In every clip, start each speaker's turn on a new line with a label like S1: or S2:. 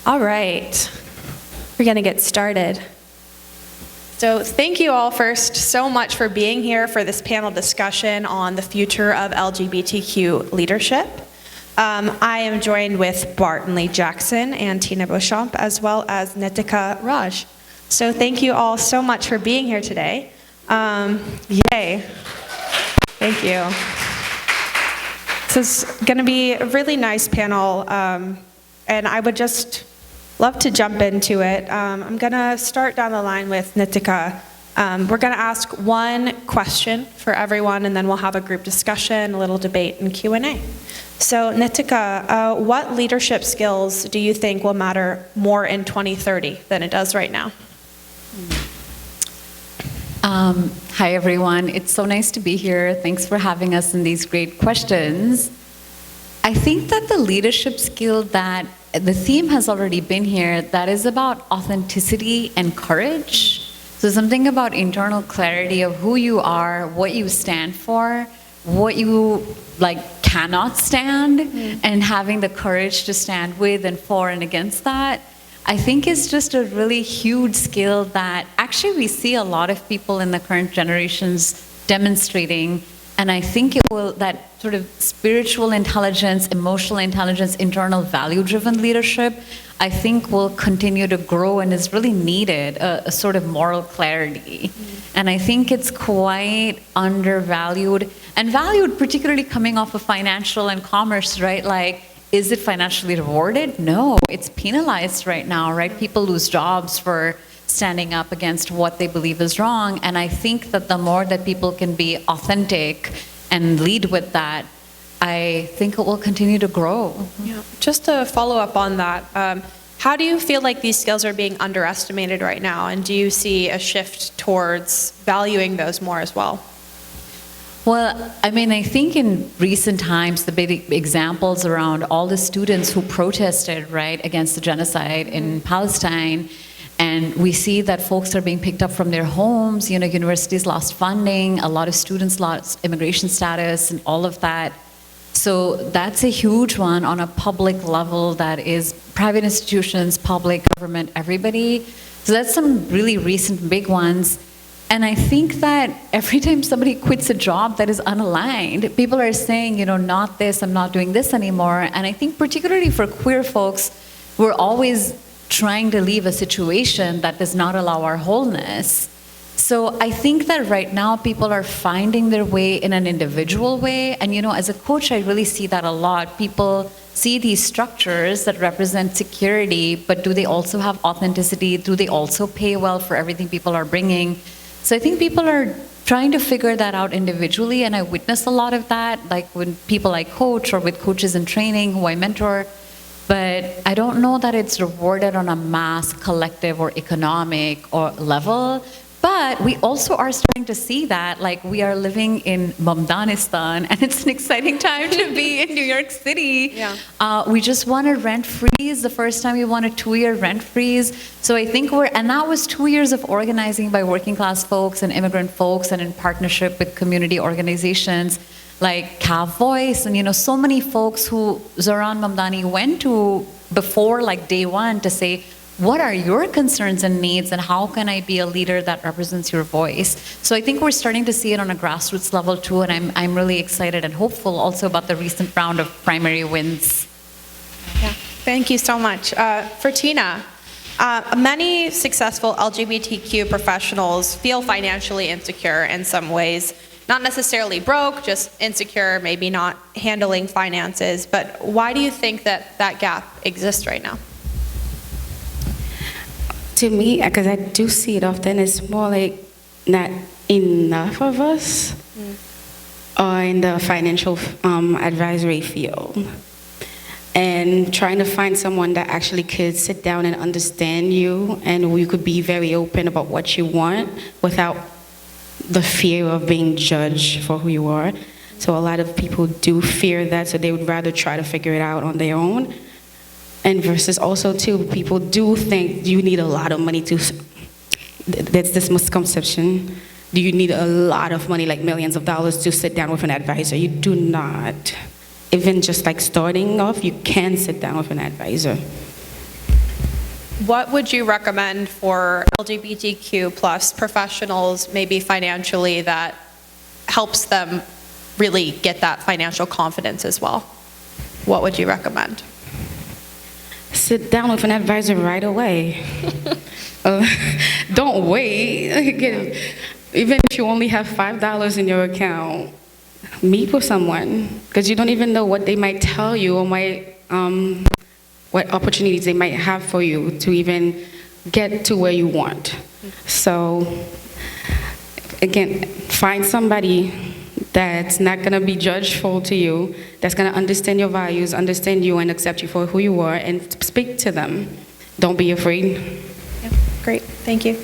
S1: All right, we're going to get started. So thank you all first so much for being here for this panel discussion on the future of LGBTQ leadership. I am joined with Barton Lee Jackson and Tina Beauchamp, as well as Nitika Raj. So thank you all so much for being here today. Yay. Thank you. This is going to be a really nice panel, and I would just love to jump into it. I'm going to start down the line with Nitika. We're going to ask one question for everyone, and then we'll have a group discussion, a little debate, and Q&A. So Nitika, what leadership skills do you think will matter more in 2030 than it does right now?
S2: Hi, everyone. It's so nice to be here. Thanks for having us in these great questions. I think that the leadership skill that the theme has already been here, that is about authenticity and courage. So something about internal clarity of who you are, what you stand for, what you cannot stand, and having the courage to stand with and for and against that, I think is just a really huge skill that actually we see a lot of people in the current generations demonstrating. And I think that sort of spiritual intelligence, emotional intelligence, internal value-driven leadership, I think will continue to grow and is really needed, a sort of moral clarity. And I think it's quite undervalued and valued, particularly coming off of financial and commerce, right? Is it financially rewarded? No, it's penalized right now, right? People lose jobs for standing up against what they believe is wrong. And I think that the more that people can be authentic and lead with that, I think it will continue to grow.
S1: Yeah. Just to follow up on that, how do you feel like these skills are being underestimated right now? And do you see a shift towards valuing those more as well?
S2: Well, I think in recent times, the big examples around all the students who protested, right, against the genocide in Palestine, and we see that folks are being picked up from their homes, universities lost funding, a lot of students lost immigration status and all of that. So that's a huge one on a public level that is private institutions, public, government, everybody. So that's some really recent big ones. And I think that every time somebody quits a job that is unaligned, people are saying, not this, I'm not doing this anymore. And I think particularly for queer folks, we're always trying to leave a situation that does not allow our wholeness. So I think that right now people are finding their way in an individual way. And as a coach, I really see that a lot. People see these structures that represent security, but do they also have authenticity? Do they also pay well for everything people are bringing? So I think people are trying to figure that out individually, and I witness a lot of that, like when people I coach or with coaches in training who I mentor. But I don't know that it's rewarded on a mass, collective, or economic or level. But we also are starting to see that, we are living in Mamdanistan, and it's an exciting time to be in New York City. Yeah. We just won a rent freeze. The first time we won a 2-year rent freeze. So I think and that was 2 years of organizing by working class folks and immigrant folks and in partnership with community organizations like Cav Voice, and so many folks who Zoran Mamdani went to before day one to say, what are your concerns and needs, and how can I be a leader that represents your voice? So I think we're starting to see it on a grassroots level too, and I'm really excited and hopeful also about the recent round of primary wins.
S1: Yeah, thank you so much. For Tina, many successful LGBTQ professionals feel financially insecure in some ways. Not necessarily broke, just insecure, maybe not handling finances. But why do you think that gap exists right now?
S3: To me, because I do see it often, it's more like not enough of us are in the financial advisory field. And trying to find someone that actually could sit down and understand you, and you could be very open about what you want without the fear of being judged for who you are. So a lot of people do fear that, so they would rather try to figure it out on their own. And versus also too, people do think you need a lot of money to, that's this misconception. Do you need a lot of money, like millions of dollars, to sit down with an advisor? You do not. Even just starting off, you can sit down with an advisor.
S1: what would you recommend for LGBTQ plus professionals, maybe financially, that helps them really get that financial confidence as well? What would you recommend?
S3: Sit down with an advisor right away. Don't wait. Again, even if you only have $5 in your account, meet with someone, because you don't even know what they might tell you or what opportunities they might have for you to even get to where you want. So, again, find somebody that's not going to be judgeful to you, that's going to understand your values, understand you, and accept you for who you are, and speak to them. Don't be afraid.
S1: Yeah, great, thank you.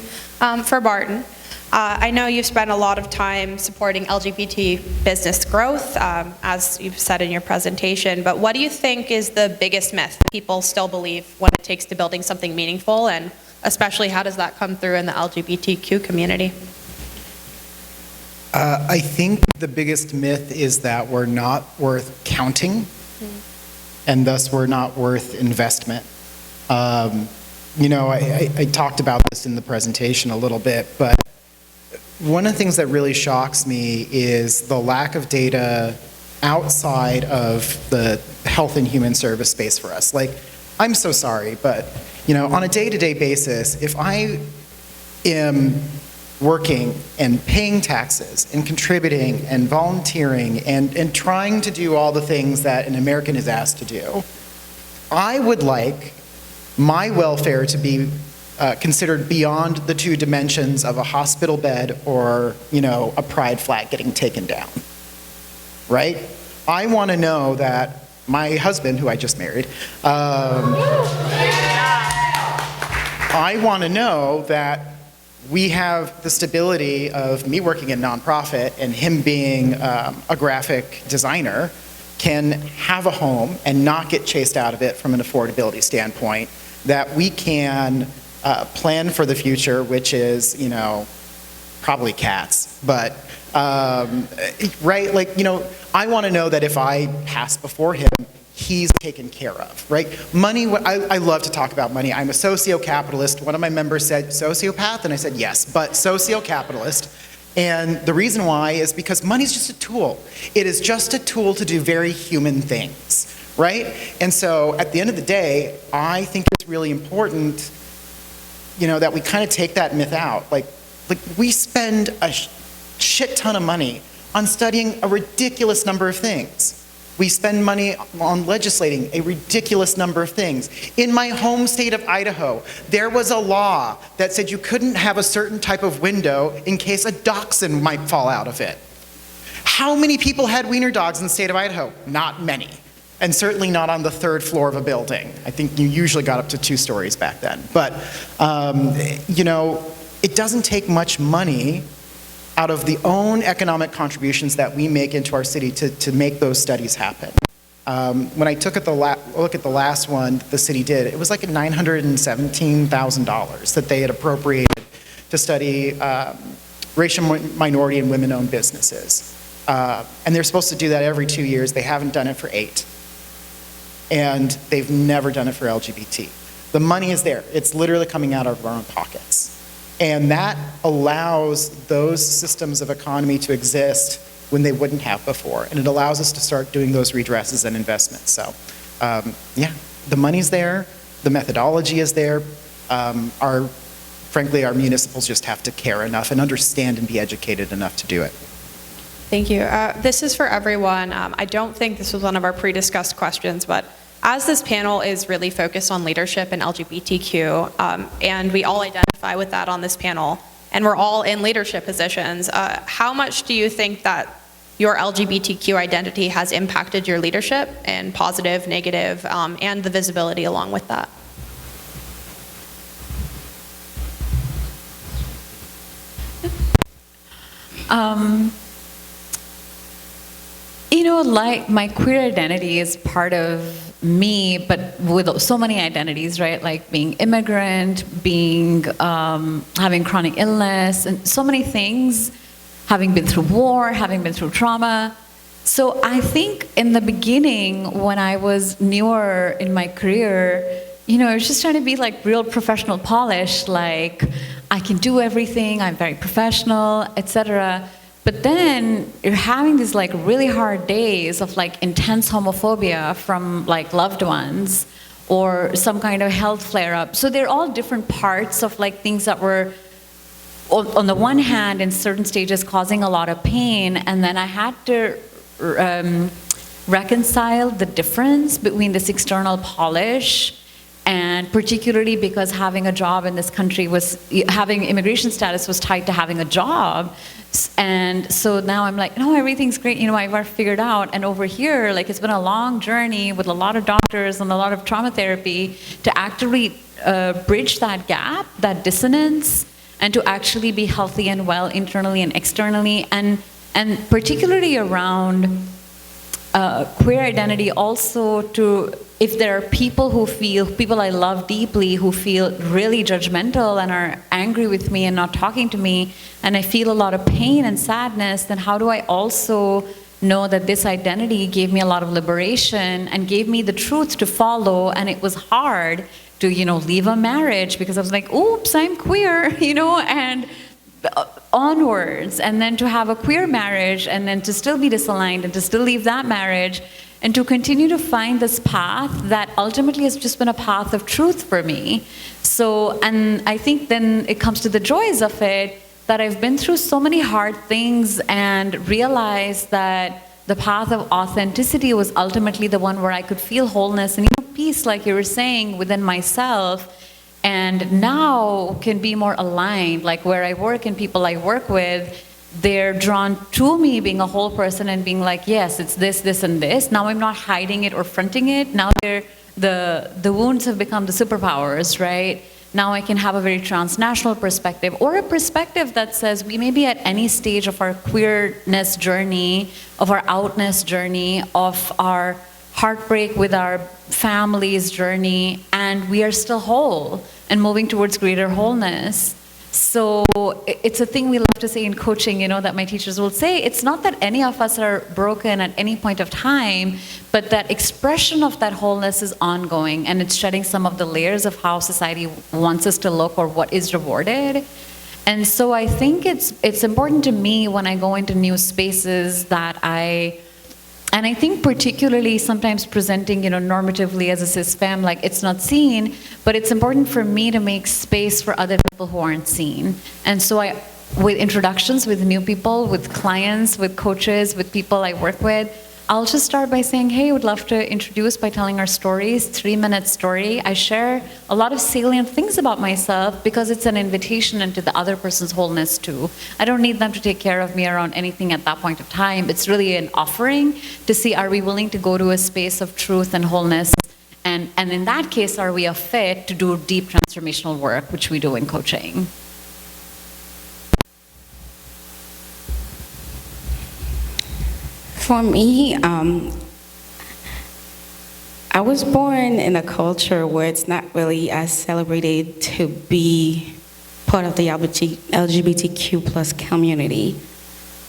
S1: For Barton, I know you've spent a lot of time supporting LGBT business growth, as you've said in your presentation, but what do you think is the biggest myth people still believe when it takes to building something meaningful, and especially how does that come through in the LGBTQ community?
S4: I think the biggest myth is that we're not worth counting, and thus we're not worth investment. You know, I talked about this in the presentation a little bit, but one of the things that really shocks me is the lack of data outside of the health and human service space for us. Like, I'm so sorry, but, you know, on a day-to-day basis, if I am working and paying taxes and contributing and volunteering and trying to do all the things that an American is asked to do, I would like my welfare to be considered beyond the two dimensions of a hospital bed or, you know, a pride flag getting taken down, right? I want to know that my husband, who I just married, I want to know that we have the stability of me working in nonprofit and him being a graphic designer can have a home and not get chased out of it from an affordability standpoint, that we can plan for the future, which is, you know, probably cats, but, right, like, you know, I want to know that if I pass before him, he's taken care of, right? Money, I love to talk about money. I'm a socio-capitalist. One of my members said sociopath, and I said yes, but socio-capitalist. And the reason why is because money's just a tool. It is just a tool to do very human things, right? And so at the end of the day, I think it's really important, you know, that we kind of take that myth out. Like we spend a shit ton of money on studying a ridiculous number of things. We spend money on legislating a ridiculous number of things. In my home state of Idaho, there was a law that said you couldn't have a certain type of window in case a dachshund might fall out of it. How many people had wiener dogs in the state of Idaho? Not many. And certainly not on the third floor of a building. I think you usually got up to 2 stories back then. But, you know, it doesn't take much money out of the own economic contributions that we make into our city to make those studies happen. When I took a look at the last one that the city did, it was like $917,000 that they had appropriated to study racial minority and women-owned businesses. And they're supposed to do that every 2 years. They haven't done it for 8. And they've never done it for LGBT. The money is there. It's literally coming out of our own pockets. And that allows those systems of economy to exist when they wouldn't have before. And it allows us to start doing those redresses and investments. So, yeah, the money's there, the methodology is there. Frankly, our municipals just have to care enough and understand and be educated enough to do it.
S1: Thank you. This is for everyone. I don't think this was one of our pre-discussed questions, but as this panel is really focused on leadership and LGBTQ, and we all identify with that on this panel, and we're all in leadership positions, how much do you think that your LGBTQ identity has impacted your leadership in positive, negative, and the visibility along with that?
S2: You know, like my queer identity is part of me, but with so many identities, right? Like being immigrant, being having chronic illness, and so many things, having been through war, having been through trauma. So I think in the beginning, when I was newer in my career, I was just trying to be like real professional polish, like I can do everything, I'm very professional, etc. But then you're having these like really hard days of like intense homophobia from like loved ones or some kind of health flare-up. So they're all different parts of like things that were on the one hand in certain stages causing a lot of pain, and then I had to reconcile the difference between this external polish, and particularly because having a job in this country having immigration status was tied to having a job. And so now I'm like, no, everything's great, I've already figured out. And over here, like it's been a long journey with a lot of doctors and a lot of trauma therapy to actually bridge that gap, that dissonance, and to actually be healthy and well internally and externally, and particularly around queer identity also if there are people I love deeply who feel really judgmental and are angry with me and not talking to me, and I feel a lot of pain and sadness, then how do I also know that this identity gave me a lot of liberation and gave me the truth to follow? And it was hard to, leave a marriage because I was like, oops, I'm queer, and onwards, and then to have a queer marriage and then to still be disaligned and to still leave that marriage and to continue to find this path that ultimately has just been a path of truth for me. So, and I think then it comes to the joys of it, that I've been through so many hard things and realized that the path of authenticity was ultimately the one where I could feel wholeness and peace, like you were saying, within myself, and now can be more aligned, like where I work and people I work with, they're drawn to me being a whole person and being like, yes, it's this, this, and this. Now I'm not hiding it or fronting it. Now the wounds have become the superpowers, right? Now I can have a very transnational perspective, or a perspective that says we may be at any stage of our queerness journey, of our outness journey, of our heartbreak with our family's journey, and we are still whole and moving towards greater wholeness. So it's a thing we love to say in coaching, that my teachers will say, it's not that any of us are broken at any point of time, but that expression of that wholeness is ongoing, and it's shedding some of the layers of how society wants us to look or what is rewarded. And so I think it's important to me when I go into new spaces that and I think particularly sometimes presenting, normatively as a cis femme, like it's not seen, but it's important for me to make space for other people who aren't seen. And so with introductions, with new people, with clients, with coaches, with people I work with, I'll just start by saying, hey, I would love to introduce by telling our stories, 3-minute story. I share a lot of salient things about myself because it's an invitation into the other person's wholeness too. I don't need them to take care of me around anything at that point of time. It's really an offering to see, are we willing to go to a space of truth and wholeness? And in that case, are we a fit to do deep transformational work, which we do in coaching?
S3: For me, I was born in a culture where it's not really as celebrated to be part of the LGBTQ plus community.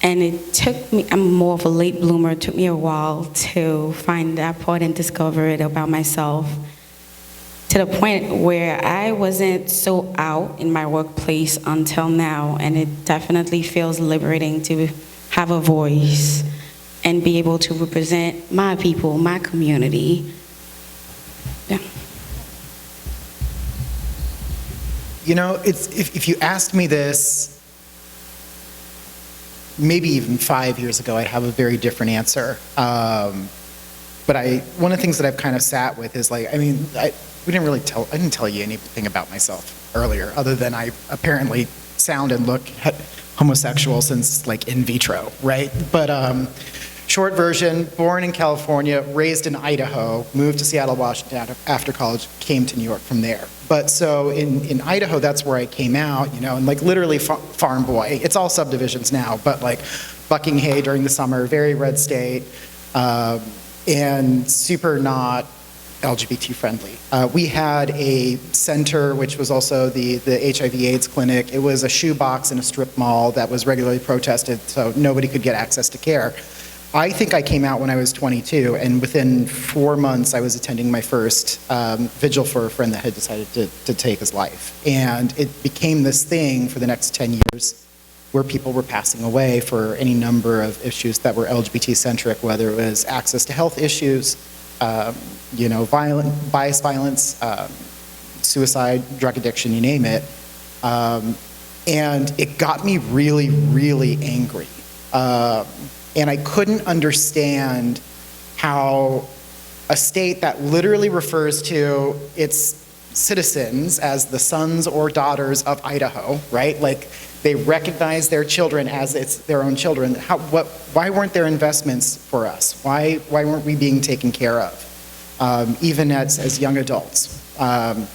S3: And it took me, I'm more of a late bloomer, it took me a while to find that part and discover it about myself, to the point where I wasn't so out in my workplace until now, and it definitely feels liberating to have a voice and be able to represent my people, my community. Yeah.
S4: If you asked me this maybe even 5 years ago, I'd have a very different answer. But one of the things that I've kind of sat with is like, I didn't tell you anything about myself earlier, other than I apparently sound and look homosexual since like in vitro, right? But short version, born in California, raised in Idaho, moved to Seattle, Washington after college, came to New York from there. But so in Idaho, that's where I came out, and like literally farm boy. It's all subdivisions now, but like bucking hay during the summer, very red state, and super not LGBT friendly. We had a center, which was also the HIV/AIDS clinic. It was a shoebox in a strip mall that was regularly protested, so nobody could get access to care. I think I came out when I was 22, and within 4 months, I was attending my first vigil for a friend that had decided to take his life. And it became this thing for the next 10 years where people were passing away for any number of issues that were LGBT-centric, whether it was access to health issues, bias violence, suicide, drug addiction, you name it. And it got me really, really angry. And I couldn't understand how a state that literally refers to its citizens as the sons or daughters of Idaho, right? Like, they recognize their children as it's their own children. Why weren't there investments for us? Why weren't we being taken care of, even as young adults? And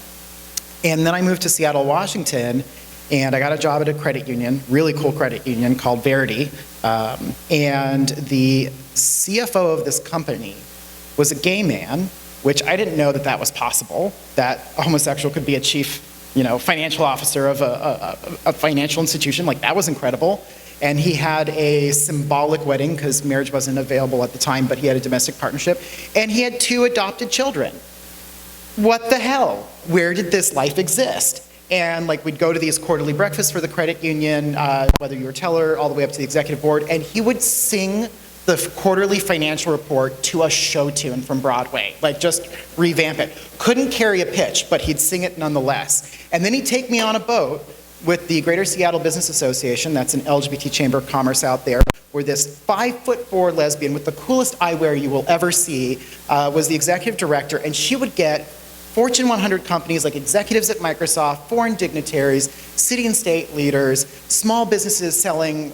S4: then I moved to Seattle, Washington, and I got a job at a credit union, really cool credit union called Verity. And the CFO of this company was a gay man, which I didn't know that was possible, that a homosexual could be a chief, financial officer of a financial institution. Like, that was incredible. And he had a symbolic wedding because marriage wasn't available at the time, but he had a domestic partnership. And he had 2 adopted children. What the hell? Where did this life exist? And we'd go to these quarterly breakfasts for the credit union, whether you were teller, all the way up to the executive board, and he would sing the quarterly financial report to a show tune from Broadway, just revamp it. Couldn't carry a pitch, but he'd sing it nonetheless. And then he'd take me on a boat with the Greater Seattle Business Association, that's an LGBT chamber of commerce out there, where this 5'4" lesbian with the coolest eyewear you will ever see was the executive director, and she would get Fortune 100 companies like executives at Microsoft, foreign dignitaries, city and state leaders, small businesses selling,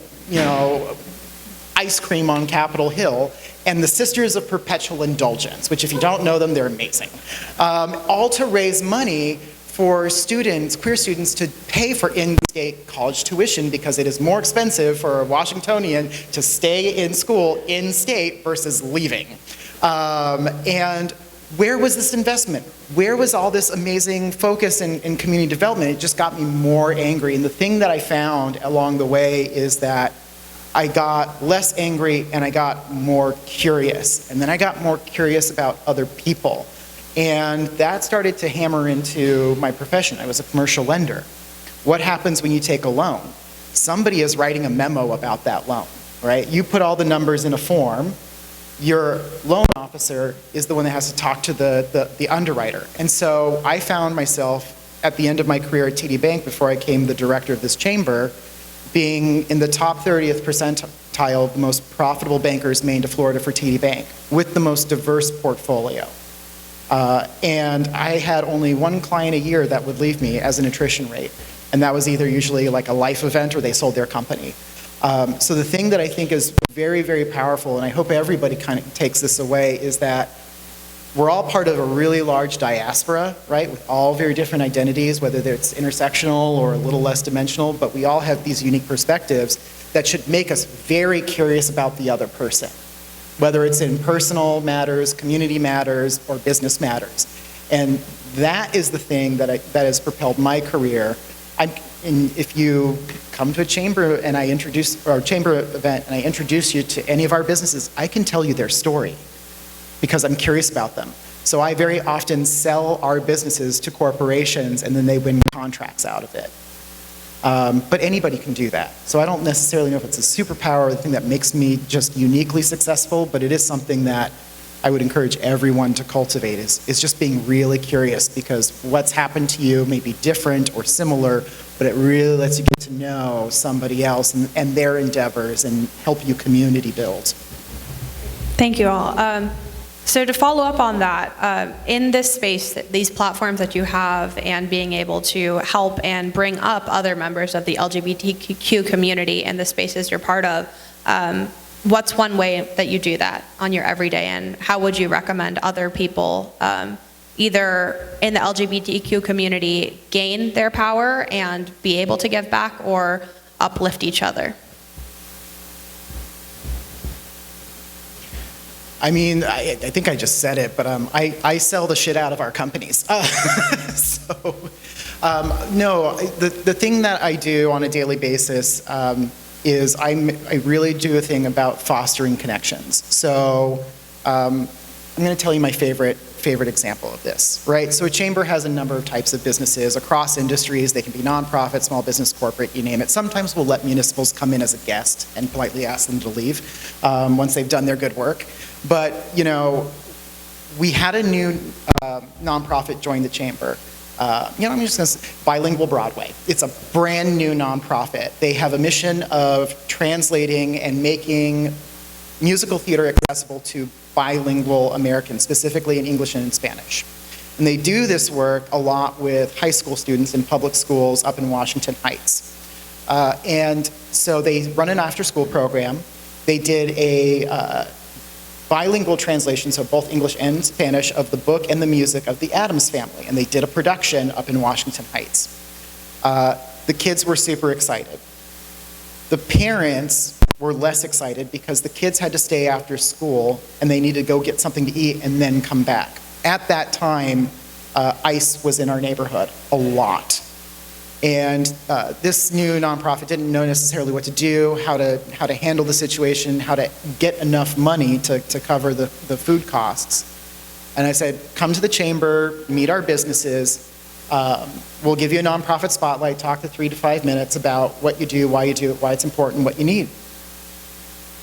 S4: ice cream on Capitol Hill, and the Sisters of Perpetual Indulgence, which if you don't know them, they're amazing. All to raise money for students, queer students, to pay for in-state college tuition because it is more expensive for a Washingtonian to stay in school in-state versus leaving. And where was this investment? Where was all this amazing focus in community development? It just got me more angry. And the thing that I found along the way is that I got less angry and I got more curious. And then I got more curious about other people. And that started to hammer into my profession. I was a commercial lender. What happens when you take a loan? Somebody is writing a memo about that loan, right? You put all the numbers in a form. Your loan officer is the one that has to talk to the underwriter. And so I found myself at the end of my career at TD Bank, before I became the director of this chamber, being in the top 30th percentile of the most profitable bankers Maine to Florida for TD Bank, with the most diverse portfolio. And I had only one client a year that would leave me as an attrition rate. And that was either usually a life event or they sold their company. So the thing that I think is very, very powerful, and I hope everybody kind of takes this away, is that we're all part of a really large diaspora, right, with all very different identities, whether it's intersectional or a little less dimensional, but we all have these unique perspectives that should make us very curious about the other person, whether it's in personal matters, community matters, or business matters. And that is the thing that has propelled my career. And if you come to a chamber and chamber event and I introduce you to any of our businesses, I can tell you their story because I'm curious about them. So I very often sell our businesses to corporations and then they win contracts out of it. But anybody can do that. So I don't necessarily know if it's a superpower or the thing that makes me just uniquely successful, but it is something that I would encourage everyone to cultivate is just being really curious, because what's happened to you may be different or similar, but it really lets you get to know somebody else and their endeavors and help you community build.
S1: Thank you all. So to follow up on that, in this space, these platforms that you have and being able to help and bring up other members of the LGBTQ community in the spaces you're part of, what's one way that you do that on your everyday, and how would you recommend other people either in the LGBTQ community gain their power and be able to give back, or uplift each other?
S4: I mean, I think I just said it, but I sell the shit out of our companies. No, the thing that I do on a daily basis is I really do a thing about fostering connections. So I'm going to tell you my favorite example of this, right? So a chamber has a number of types of businesses across industries. They can be nonprofit, small business, corporate, you name it. Sometimes we'll let municipals come in as a guest and politely ask them to leave once they've done their good work. But, you know, we had a new nonprofit join the chamber. I'm just going to say Bilingual Broadway. It's a brand new nonprofit. They have a mission of translating and making musical theater accessible to bilingual Americans, specifically in English and in Spanish. And they do this work a lot with high school students in public schools up in Washington Heights. And so they run an after-school program. They did a bilingual translation, so both English and Spanish, of the book and the music of the Addams Family, and they did a production up in Washington Heights. The kids were super excited. The parents were less excited because the kids had to stay after school and they needed to go get something to eat and then come back. At that time, ICE was in our neighborhood a lot. And this new nonprofit didn't know necessarily what to do, how to handle the situation, how to get enough money to cover the food costs. And I said, come to the chamber, meet our businesses. We'll give you a nonprofit spotlight, talk to 3 to 5 minutes about what you do it, why it's important, what you need.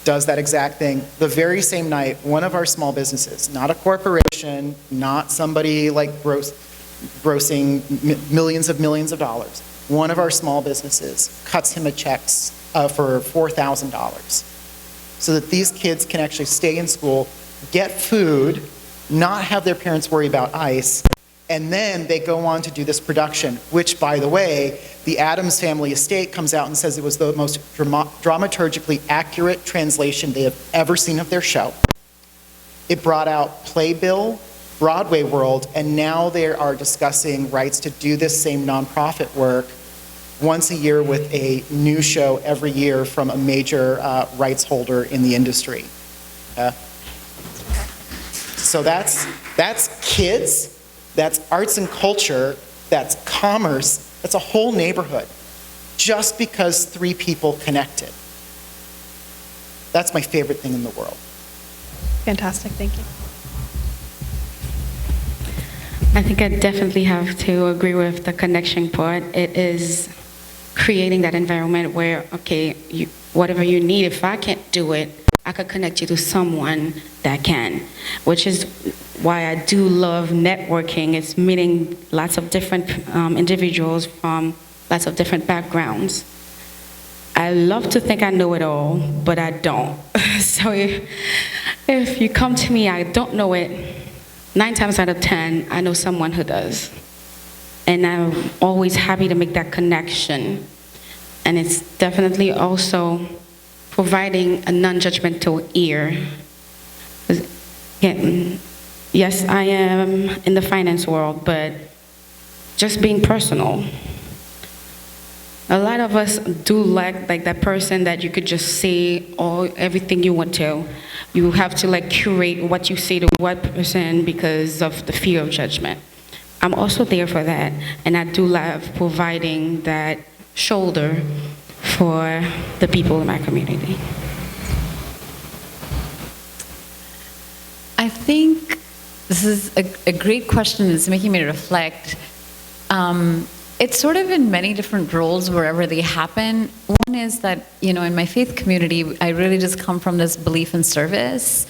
S4: Does that exact thing. The very same night, one of our small businesses, not a corporation, not somebody like grossing millions of dollars, one of our small businesses cuts him a check for $4,000 so that these kids can actually stay in school, get food, not have their parents worry about ICE, and then they go on to do this production, which, by the way, the Addams Family estate comes out and says it was the most dramaturgically accurate translation they have ever seen of their show. It brought out Playbill, Broadway World, and now they are discussing rights to do this same nonprofit work once a year with a new show every year from a major rights holder in the industry. So that's kids, that's arts and culture, that's commerce, that's a whole neighborhood, just because 3 people connected. That's my favorite thing in the world.
S1: Fantastic, thank you.
S3: I think I definitely have to agree with the connection part. It is creating that environment where, okay, whatever you need, if I can't do it, I could connect you to someone that can, which is why I do love networking. It's meeting lots of different individuals from lots of different backgrounds. I love to think I know it all, but I don't. So if you come to me, I don't know it, 9 times out of 10, I know someone who does. And I'm always happy to make that connection. And it's definitely also providing a non-judgmental ear. Again, yes, I am in the finance world, but just being personal. A lot of us do lack like that person that you could just say everything you want to. You have to like curate what you say to what person because of the fear of judgment. I'm also there for that, and I do love providing that shoulder for the people in my community.
S2: I think this is a great question. It's making me reflect. It's sort of in many different roles wherever they happen. One is that, in my faith community, I really just come from this belief in service.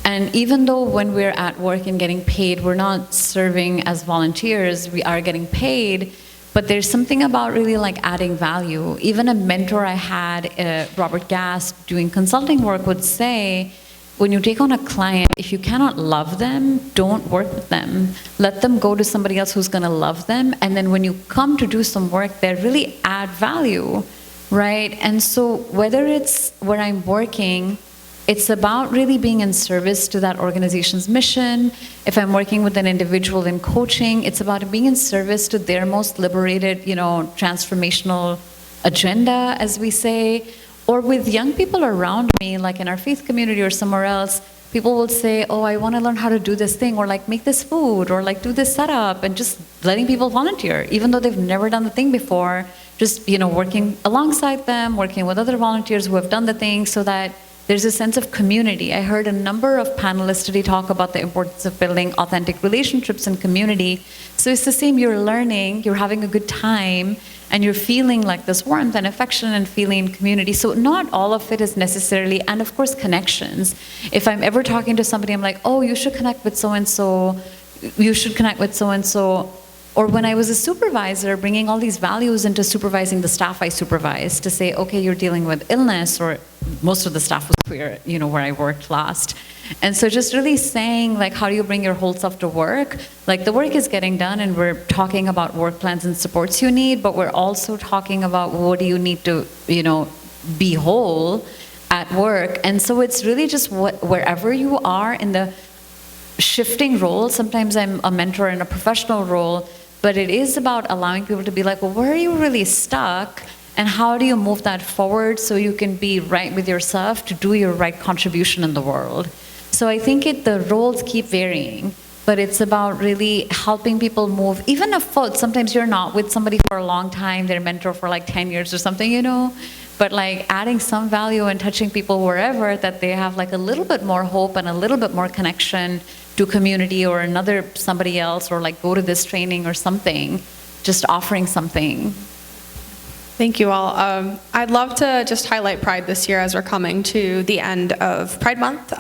S2: And even though when we're at work and getting paid, we're not serving as volunteers, we are getting paid, but there's something about really like adding value. Even a mentor I had, Robert Gass, doing consulting work would say, when you take on a client, if you cannot love them, don't work with them. Let them go to somebody else who's going to love them. And then when you come to do some work there, really add value, right? And so whether it's where I'm working, it's about really being in service to that organization's mission. If I'm working with an individual in coaching, it's about being in service to their most liberated, transformational agenda, as we say. Or with young people around me, like in our faith community or somewhere else, people will say, oh, I want to learn how to do this thing, or like make this food, or like do this setup, and just letting people volunteer. Even though they've never done the thing before, just, working alongside them, working with other volunteers who have done the thing so that there's a sense of community. I heard a number of panelists today talk about the importance of building authentic relationships and community. So it's the same, you're learning, you're having a good time, and you're feeling like this warmth and affection and feeling community. So not all of it is necessarily, and of course connections. If I'm ever talking to somebody, I'm like, oh, you should connect with so-and-so, you should connect with so-and-so. Or when I was a supervisor, bringing all these values into supervising the staff I supervised to say, okay, you're dealing with illness, or most of the staff was queer, where I worked last. And so just really saying, like, how do you bring your whole self to work? Like, the work is getting done, and we're talking about work plans and supports you need, but we're also talking about what do you need to, be whole at work. And so it's really just wherever you are in the shifting roles. Sometimes I'm a mentor in a professional role, but it is about allowing people to be like, well, where are you really stuck? And how do you move that forward so you can be right with yourself to do your right contribution in the world? So I think the roles keep varying, but it's about really helping people move, even if sometimes you're not with somebody for a long time, their mentor for like 10 years or something, but like adding some value and touching people wherever, that they have like a little bit more hope and a little bit more connection to community or somebody else, or like go to this training or something, just offering something.
S1: Thank you all. I'd love to just highlight Pride this year as we're coming to the end of Pride Month.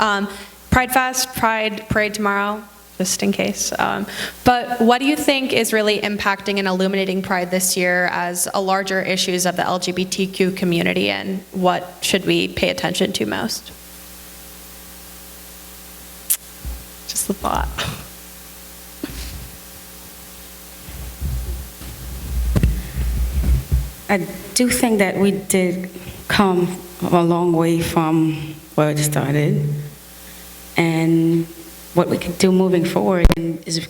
S1: Pride Fest, Pride Parade tomorrow, just in case. But what do you think is really impacting and illuminating Pride this year as a larger issues of the LGBTQ community, and what should we pay attention to most? Just the thought.
S3: I do think that we did come a long way from where it started, and what we could do moving forward is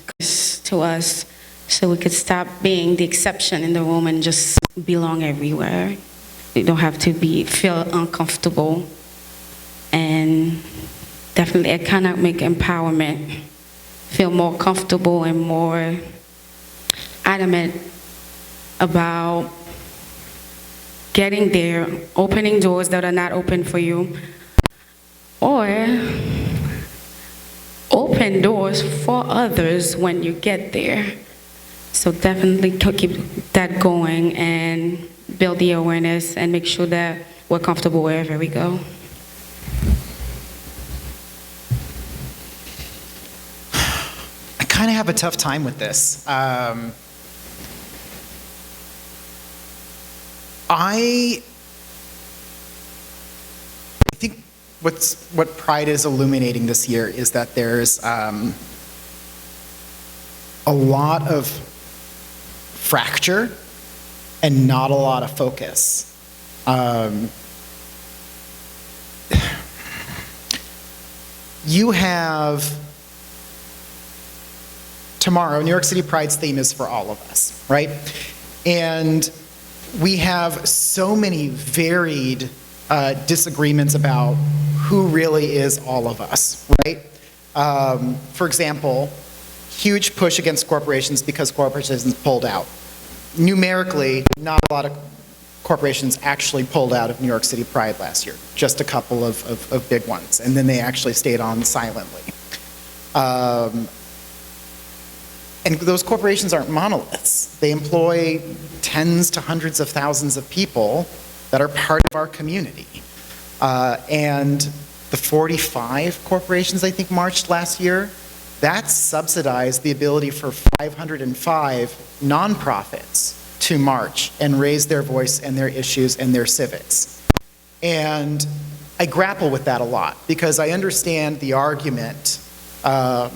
S3: to us, so we could stop being the exception in the room and just belong everywhere. You don't have to feel uncomfortable, and definitely economic empowerment, feel more comfortable and more adamant about getting there, opening doors that are not open for you, or open doors for others when you get there. So definitely keep that going and build the awareness and make sure that we're comfortable wherever we go.
S4: I kind of have a tough time with this. I think what Pride is illuminating this year is that there's a lot of fracture and not a lot of focus. You have tomorrow, New York City Pride's theme is for all of us, right? And we have so many varied disagreements about who really is all of us, right? For example, huge push against corporations because corporations pulled out. Numerically, not a lot of corporations actually pulled out of New York City Pride last year, just a couple of big ones, and then they actually stayed on silently. And those corporations aren't monoliths. They employ tens to hundreds of thousands of people that are part of our community. And the 45 corporations, I think, marched last year, that subsidized the ability for 505 nonprofits to march and raise their voice and their issues and their civics. And I grapple with that a lot because I understand the argument, but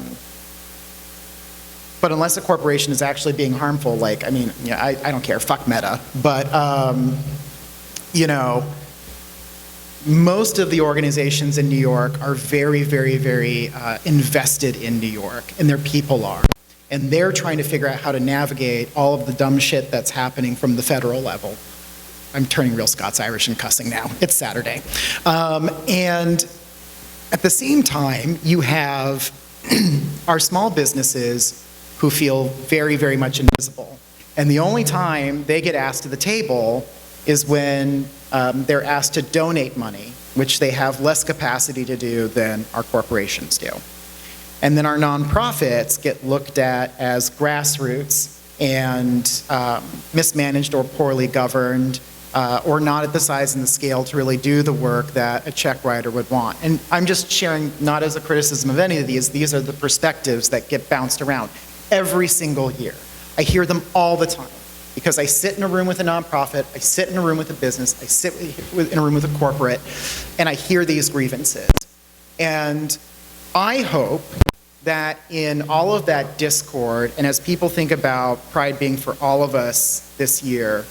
S4: unless a corporation is actually being harmful, like, I mean, yeah, I don't care, fuck Meta, but, you know, most of the organizations in New York are very, very, very invested in New York, and their people are. And they're trying to figure out how to navigate all of the dumb shit that's happening from the federal level. I'm turning real Scots-Irish and cussing now. It's Saturday. And at the same time, you have our small businesses who feel very, very much invisible. And the only time they get asked to the table is when they're asked to donate money, which they have less capacity to do than our corporations do. And then our nonprofits get looked at as grassroots and mismanaged or poorly governed, or not at the size and the scale to really do the work that a check writer would want. And I'm just sharing, not as a criticism of any of these are the perspectives that get bounced around every single year. I hear them all the time, because I sit in a room with a nonprofit, I sit in a room with a business, I sit in a room with a corporate, and I hear these grievances. And I hope that in all of that discord, and as people think about Pride being for all of us this year,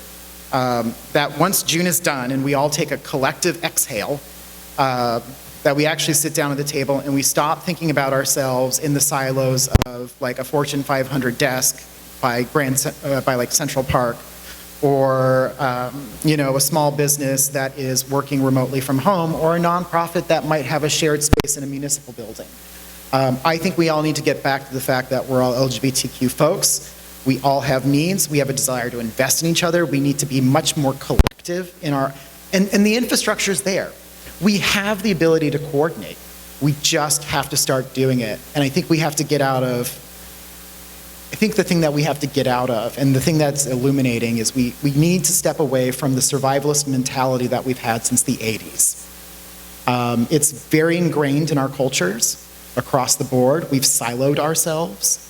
S4: that once June is done and we all take a collective exhale, that we actually sit down at the table and we stop thinking about ourselves in the silos of like a Fortune 500 desk by like Central Park, or a small business that is working remotely from home, or a nonprofit that might have a shared space in a municipal building. I think we all need to get back to the fact that we're all LGBTQ folks. We all have needs. We have a desire to invest in each other. We need to be much more collective in our, and the infrastructure's there. We have the ability to coordinate. We just have to start doing it. And I think we have to get out of, the thing that we have to get out of, and the thing that's illuminating, is we need to step away from the survivalist mentality that we've had since the 80s. It's very ingrained in our cultures across the board. We've siloed ourselves,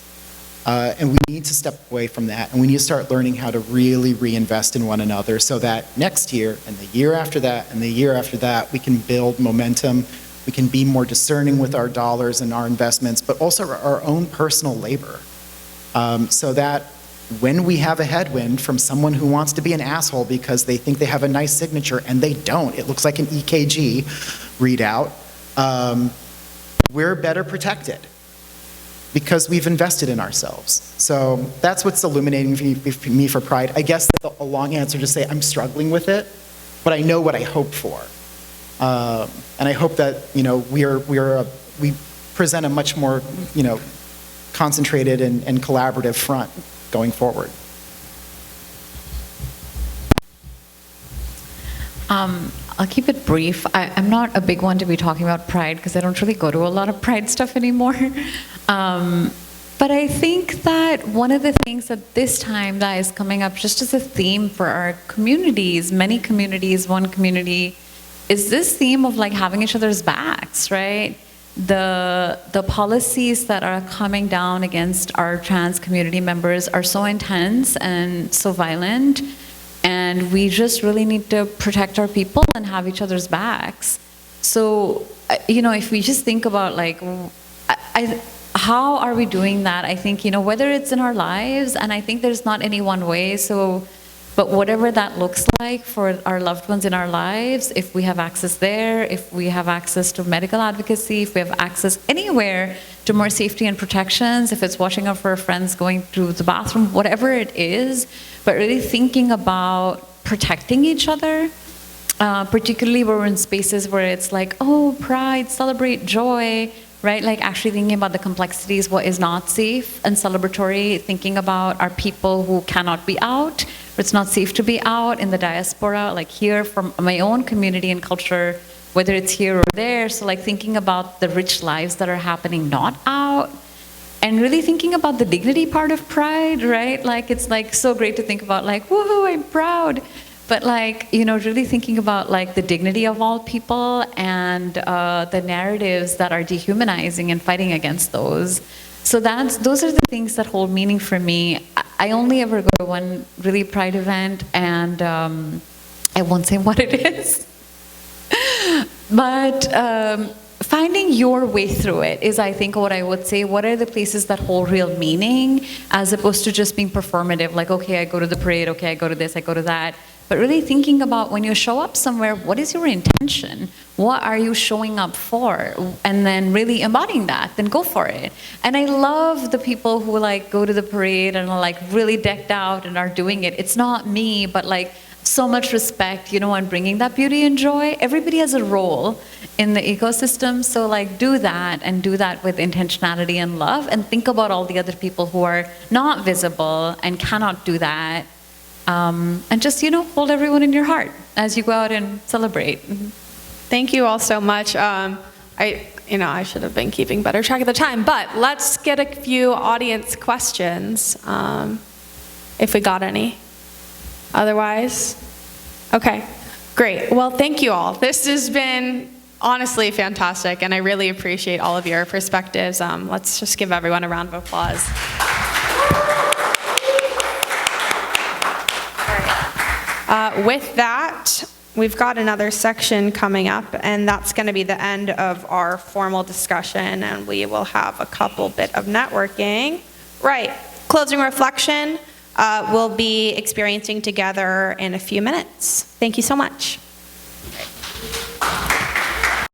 S4: and we need to step away from that, and we need to start learning how to really reinvest in one another, so that next year, and the year after that, and the year after that, we can build momentum, we can be more discerning with our dollars and our investments, but also our own personal labor. So that when we have a headwind from someone who wants to be an asshole because they think they have a nice signature and they don't, it looks like an EKG readout, we're better protected because we've invested in ourselves. So that's what's illuminating for me for Pride. I guess that's a long answer to say I'm struggling with it, but I know what I hope for. And I hope that, we present a much more, concentrated and collaborative front going forward.
S2: I'll keep it brief. I'm not a big one to be talking about Pride because I don't really go to a lot of Pride stuff anymore. But I think that one of the things at this time that is coming up just as a theme for our communities, many communities, one community, is this theme of like having each other's backs, right? The policies that are coming down against our trans community members are so intense and so violent, and we just really need to protect our people and have each other's backs. So, if we just think about like, how are we doing that? I think, whether it's in our lives, and I think there's not any one way, but whatever that looks like for our loved ones in our lives, if we have access there, if we have access to medical advocacy, if we have access anywhere to more safety and protections, if it's watching out for our friends going to the bathroom, whatever it is, but really thinking about protecting each other, particularly where we're in spaces where it's like, oh, Pride, celebrate joy, right? Like actually thinking about the complexities, what is not safe and celebratory, thinking about our people who cannot be out, or it's not safe to be out in the diaspora, like here from my own community and culture, whether it's here or there. So like thinking about the rich lives that are happening not out, and really thinking about the dignity part of Pride, right? Like it's like so great to think about like, woohoo, I'm proud. But like, really thinking about like the dignity of all people and the narratives that are dehumanizing and fighting against those. So those are the things that hold meaning for me. I only ever go to one really Pride event, and I won't say what it is. But finding your way through it is, I think, what I would say. What are the places that hold real meaning, as opposed to just being performative, like, okay, I go to the parade, okay, I go to this, I go to that. But really thinking about when you show up somewhere, what is your intention? What are you showing up for? And then really embodying that, then go for it. And I love the people who like go to the parade and are like really decked out and are doing it. It's not me, but like so much respect, on bringing that beauty and joy. Everybody has a role in the ecosystem, so like do that, and do that with intentionality and love, and think about all the other people who are not visible and cannot do that, and just, hold everyone in your heart as you go out and celebrate.
S1: Thank you all so much. I should have been keeping better track of the time, but let's get a few audience questions, if we got any. Otherwise, okay, great. Well, thank you all. This has been honestly fantastic, and I really appreciate all of your perspectives. Let's just give everyone a round of applause. With that, we've got another section coming up, and that's going to be the end of our formal discussion, and we will have a couple bit of networking. Right, closing reflection. We'll be experiencing together in a few minutes. Thank you so much.